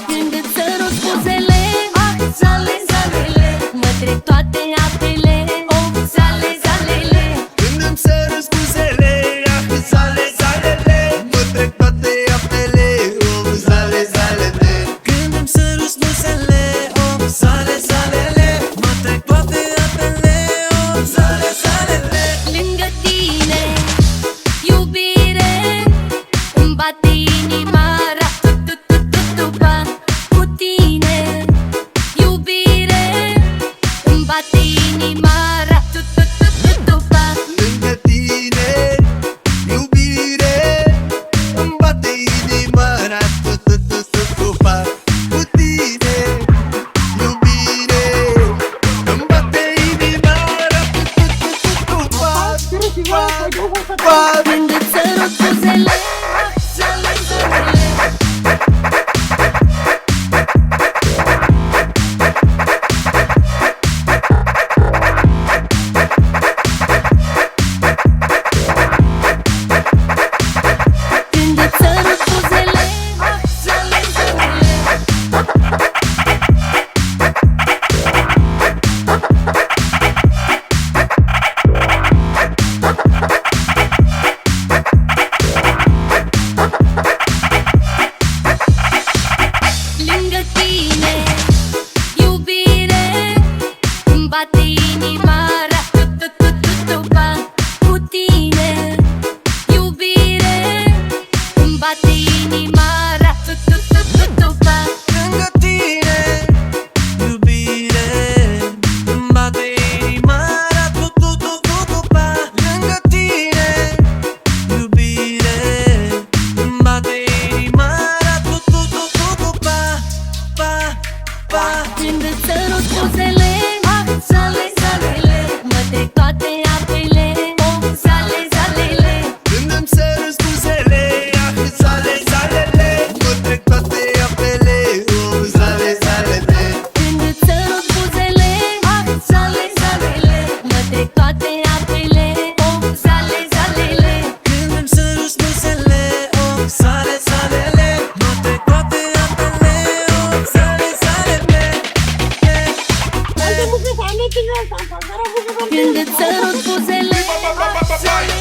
Când îți sărut spuzele, ah, zale, zalele, mă trec toate apele, oh, zale, zalele. Când îmi sărut spuzele, ah, zale, zalele, mă trec toate apele, oh, zale, zalele. Când îmi sărut spuzele, oh, zale, zalele, mă trec toate apele, oh, zale, zalele. Lângă tine, iubire, îmi bate inima, ra-tu-tu-tu-tu-tu-pa. Cu tine, iubire, îmi bate inima, ra-tu-tu-tu-tu-tu-pa. Lângă tine, iubire, îmi bate inima, ra-tu-tu-tu-tu-tu-pa. Cu tine, iubire, îmi bate inima, ra-tu-tu-tu-tu-tu-pa. Când îți sărut spuzele, ah, zale, zalele. Când îți sărut spuzele, ah, zale, zalele. Lângă tine, iubire, îmi bate inima, ra-tu-tu-tu-tu-tu-pa. Cu tine, iubire, îmi bate inima, ra-tu-tu-tu-tu-tu-pa. Lângă tine, iubire, îmi bate inima, ra-tu-tu-tu-tu-tu-pa. Lângă tine, iubire, îmi bate inima, ra-tu-tu-tu-tu-tu-pa. Pa, pa. Când îți sărut spuzele, ah, zale, zalele, mă trec toate apele, oh, zale, zalele. Când îmi sărut spuzele, ah, zale, zalele, mă trec toate apele, oh, zale, zalele. Când îți sărut spuzele, ah, zale, zalele, mă trec toate apele, oh, zale, zalele. Când îmi sărut spuzele, oh, zale, zalele, mă trec toate apele, oh, zale, zalele. Când îți sărut spuzele, ah, zale,